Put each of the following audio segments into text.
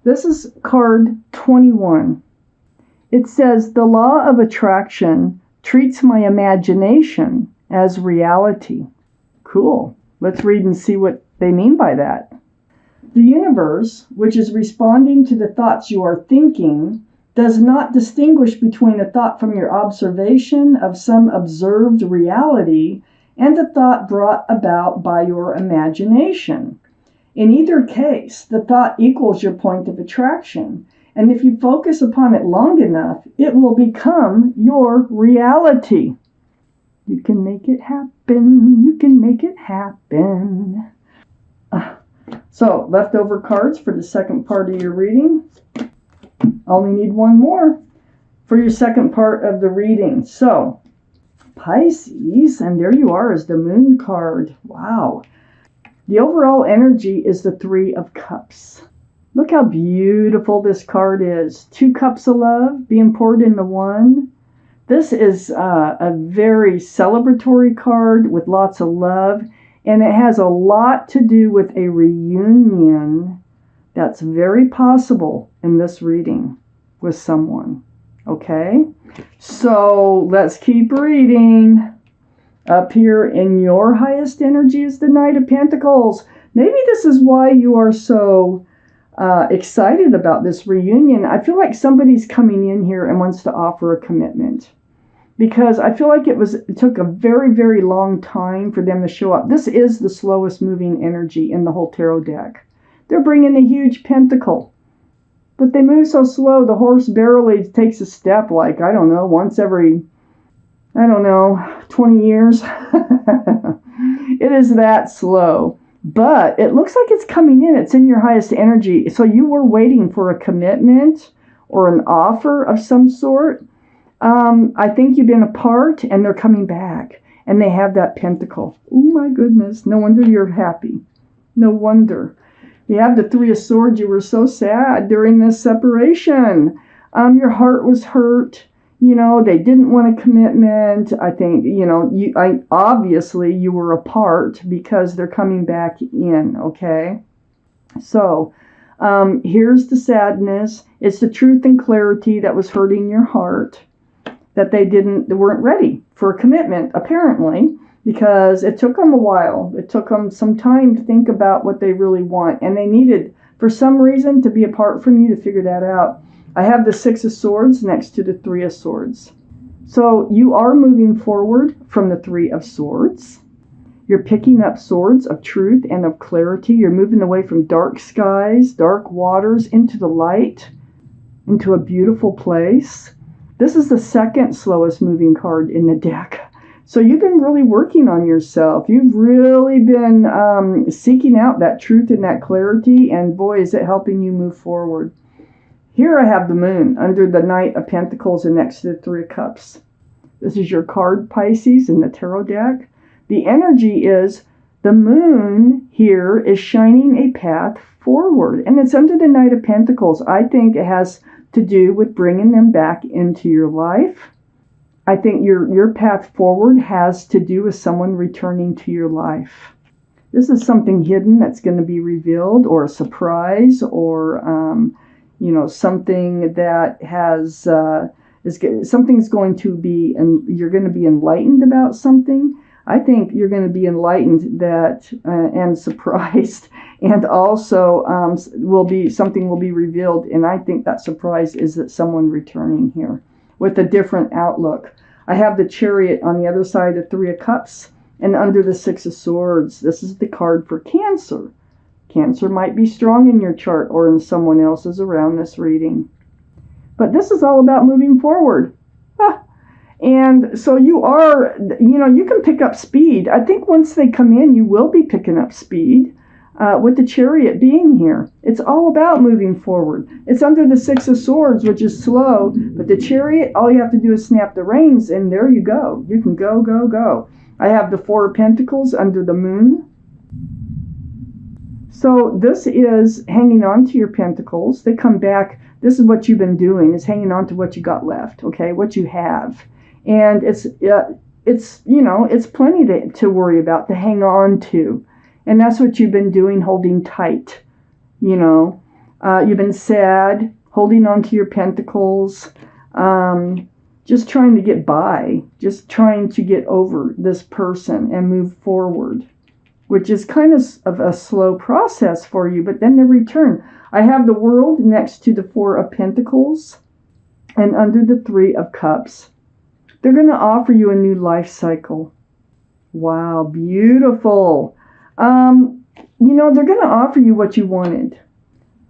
This is card 21. It says, the law of attraction treats my imagination as reality. Cool. Let's read and see what they mean by that. The universe, which is responding to the thoughts you are thinking, does not distinguish between a thought from your observation of some observed reality and a thought brought about by your imagination. In either case, the thought equals your point of attraction, and if you focus upon it long enough, it will become your reality. You can make it happen. You can make it happen. So, leftover cards for the second part of your reading. Only need one more for your second part of the reading. So, Pisces, and there you are as the moon card. Wow. The overall energy is the Three of Cups. Look how beautiful this card is. 2 cups of love being poured into one. This is a very celebratory card with lots of love, and it has a lot to do with a reunion that's very possible in this reading with someone. Okay? So let's keep reading. Up here in your highest energy is the Knight of Pentacles. Maybe this is why you are so excited about this reunion. I feel like somebody's coming in here and wants to offer a commitment. Because I feel like it took a very, very long time for them to show up. This is the slowest moving energy in the whole tarot deck. They're bringing a huge pentacle. But they move so slow, the horse barely takes a step like, I don't know, once every 20 years. It is that slow. But it looks like it's coming in. It's in your highest energy. So you were waiting for a commitment or an offer of some sort. I think you've been apart and they're coming back. And they have that pentacle. Oh my goodness. No wonder you're happy. No wonder. You have the Three of Swords. You were so sad during this separation. Your heart was hurt. They didn't want a commitment. I think, obviously you were apart because they're coming back in, okay? So, here's the sadness. It's the truth and clarity that was hurting your heart, that they weren't ready for a commitment, apparently, because it took them a while. It took them some time to think about what they really want, and they needed, for some reason, to be apart from you to figure that out. I have the Six of Swords next to the Three of Swords. So you are moving forward from the Three of Swords. You're picking up swords of truth and of clarity. You're moving away from dark skies, dark waters, into the light, into a beautiful place. This is the second slowest moving card in the deck. So you've been really working on yourself. You've really been seeking out that truth and that clarity, and boy, is it helping you move forward. Here I have the moon under the Knight of Pentacles and next to the Three of Cups. This is your card, Pisces, in the tarot deck. The energy is the moon here is shining a path forward, and it's under the Knight of Pentacles. I think it has to do with bringing them back into your life. I think your path forward has to do with someone returning to your life. This is something hidden that's going to be revealed, or a surprise, or something that has something's going to be, and you're going to be enlightened about something. I think you're going to be enlightened that and surprised, and also something will be revealed. And I think that surprise is that someone returning here with a different outlook. I have the Chariot on the other side of the Three of Cups and under the Six of Swords. This is the card for Cancer. Cancer might be strong in your chart or in someone else's around this reading. But this is all about moving forward. And so you are, you can pick up speed. I think once they come in, you will be picking up speed with the Chariot being here. It's all about moving forward. It's under the Six of Swords, which is slow. But the Chariot, all you have to do is snap the reins, and there you go. You can go, go, go. I have the Four of Pentacles under the moon. So this is hanging on to your pentacles. They come back. This is what you've been doing, is hanging on to what you got left, okay, what you have. And it's plenty to worry about, to hang on to. And that's what you've been doing, holding tight, You've been sad, holding on to your pentacles, just trying to get by, just trying to get over this person and move forward, which is kind of a slow process for you, but then they return. I have the World next to the Four of Pentacles and under the Three of Cups. They're going to offer you a new life cycle. Wow, beautiful. They're going to offer you what you wanted.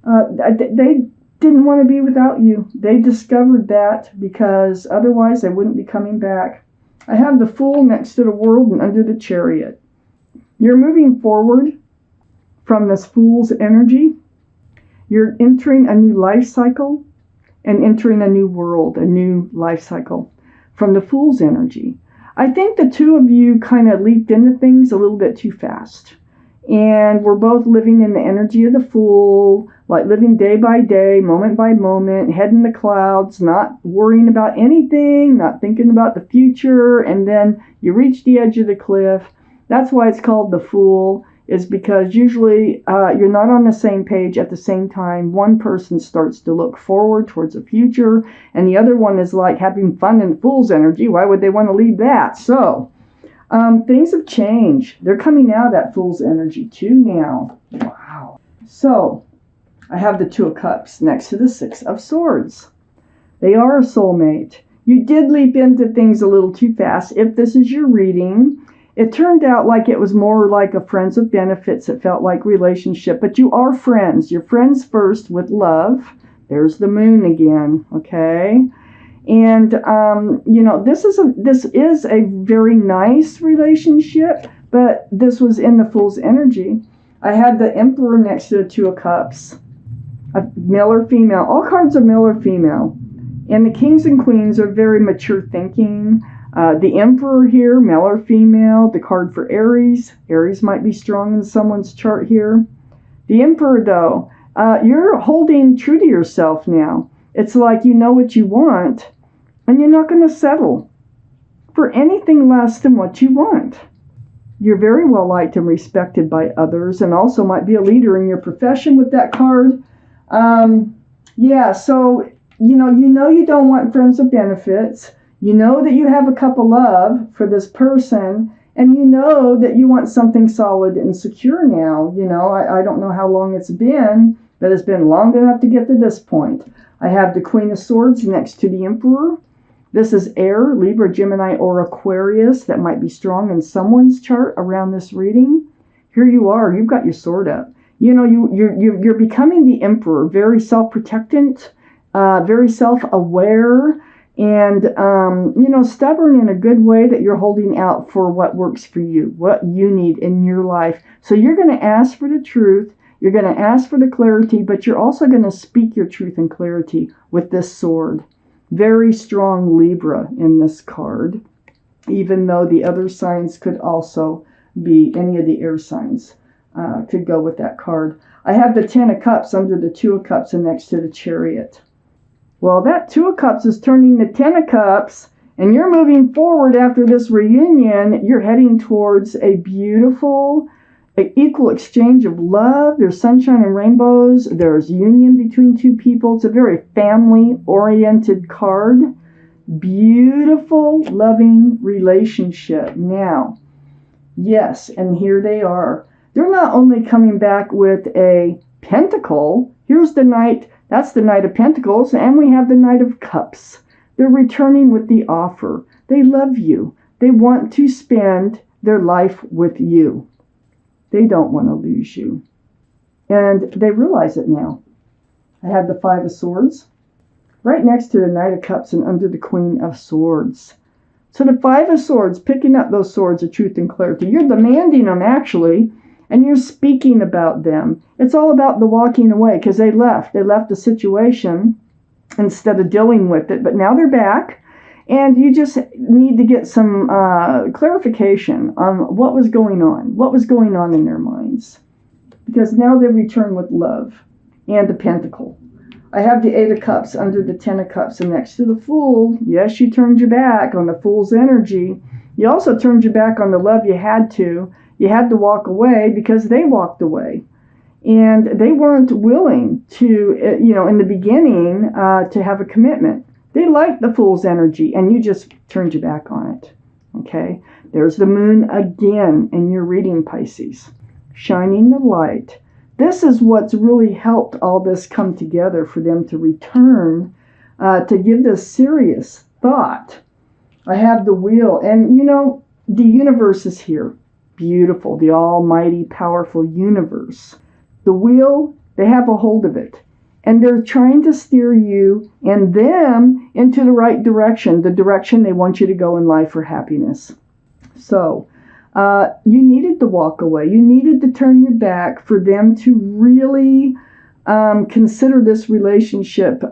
They didn't want to be without you. They discovered that because otherwise they wouldn't be coming back. I have the Fool next to the World and under the Chariot. You're moving forward from this Fool's energy. You're entering a new life cycle and entering a new world, a new life cycle from the Fool's energy. I think the two of you kind of leaped into things a little bit too fast. And we're both living in the energy of the Fool, like living day by day, moment by moment, head in the clouds, not worrying about anything, not thinking about the future, and then you reach the edge of the cliff. That's why it's called the Fool, is because usually you're not on the same page at the same time. One person starts to look forward towards the future, and the other one is like having fun in Fool's energy. Why would they want to leave that? So things have changed. They're coming out of that Fool's energy too now. Wow. So I have the Two of Cups next to the Six of Swords. They are a soulmate. You did leap into things a little too fast. If this is your reading, it turned out like it was more like a friends with benefits. It felt like relationship, but you are friends. You're friends first with love. There's the Moon again, okay? And this is a very nice relationship, but this was in the Fool's energy. I had the Emperor next to the Two of Cups, male or female. All cards are male or female, and the Kings and Queens are very mature thinking. The Emperor here, male or female. The card for Aries. Aries might be strong in someone's chart here. The Emperor, though, you're holding true to yourself now. It's like you know what you want, and you're not going to settle for anything less than what you want. You're very well liked and respected by others, and also might be a leader in your profession with that card. So you know you don't want friends with benefits. You know that you have a cup of love for this person, and you know that you want something solid and secure now. I don't know how long it's been, but it's been long enough to get to this point. I have the Queen of Swords next to the Emperor. This is air, Libra, Gemini, or Aquarius. That might be strong in someone's chart around this reading. Here you are. You've got your sword up. You're becoming the Emperor, very self-protectant, very self-aware, and stubborn in a good way, that you're holding out for what works for you, what you need in your life. So you're going to ask for the truth. You're going to ask for the clarity, but you're also going to speak your truth and clarity with this sword. Very strong Libra in this card, even though the other signs could also be any of the air signs could go with that card. I have the Ten of Cups under the Two of Cups and next to the Chariot. Well, that Two of Cups is turning the Ten of Cups, and you're moving forward after this reunion. You're heading towards a beautiful, equal exchange of love. There's sunshine and rainbows. There's union between two people. It's a very family-oriented card. Beautiful, loving relationship. Now, yes, and here they are. They're not only coming back with a pentacle. Here's the Knight. That's the Knight of Pentacles, and we have the Knight of Cups. They're returning with the offer. They love you. They want to spend their life with you. They don't want to lose you. And they realize it now. I have the Five of Swords right next to the Knight of Cups and under the Queen of Swords. So the Five of Swords, picking up those swords of truth and clarity. You're demanding them, actually, and you're speaking about them. It's all about the walking away, because they left. They left the situation instead of dealing with it. But now they're back, and you just need to get some clarification on what was going on in their minds. Because now they return with love and a pentacle. I have the Eight of Cups under the Ten of Cups and next to the Fool. Yes, you turned your back on the Fool's energy. You also turned your back on the love you had to. You had to walk away because they walked away. And they weren't willing to, in the beginning, to have a commitment. They liked the Fool's energy, and you just turned your back on it. Okay? There's the moon again in your reading, Pisces. Shining the light. This is what's really helped all this come together for them to return, to give this serious thought. I have the wheel, and the universe is here. Beautiful, the almighty, powerful universe. The wheel, they have a hold of it. And they're trying to steer you and them into the right direction, the direction they want you to go in life for happiness. So, you needed to walk away. You needed to turn your back for them to really consider this relationship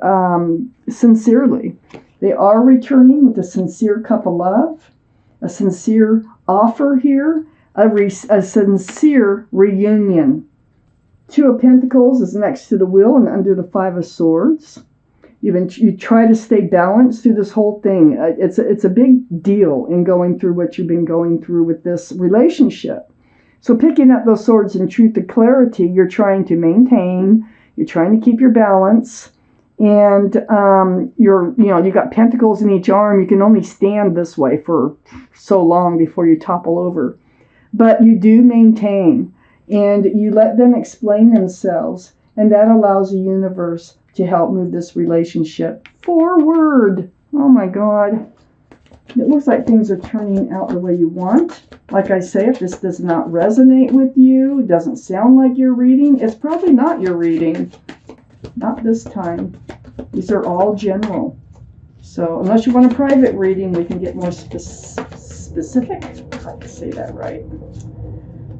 sincerely. They are returning with a sincere cup of love, a sincere offer here, a sincere reunion. Two of Pentacles is next to the wheel and under the Five of Swords. You try to stay balanced through this whole thing. It's a big deal in going through what you've been going through with this relationship. So picking up those swords in truth and clarity, you're trying to maintain. You're trying to keep your balance, and you got pentacles in each arm. You can only stand this way for so long before you topple over, but you do maintain. And you let them explain themselves, and that allows the universe to help move this relationship forward. Oh my God. It looks like things are turning out the way you want. Like I say, if this does not resonate with you, doesn't sound like your reading, it's probably not your reading. Not this time. These are all So unless you want a private reading, we can get more specific. If I can say that right.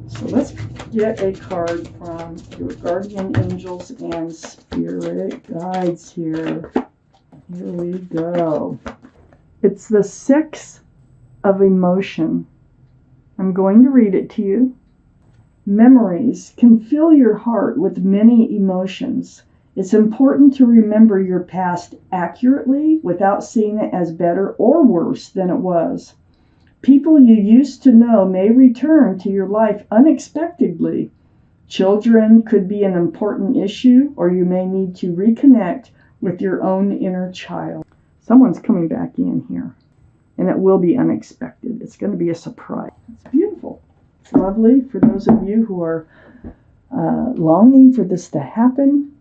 So let's get a card from your guardian angels and spirit guides here. Here we go. It's the Six of Emotion. I'm going to read it to you. Memories can fill your heart with many emotions. It's important to remember your past accurately without seeing it as better or worse than it was. People you used to know may return to your life unexpectedly. Children could be an important issue, or you may need to reconnect with your own inner child. Someone's coming back in here, and it will be unexpected. It's going to be a surprise. It's beautiful. It's lovely for those of you who are longing for this to happen.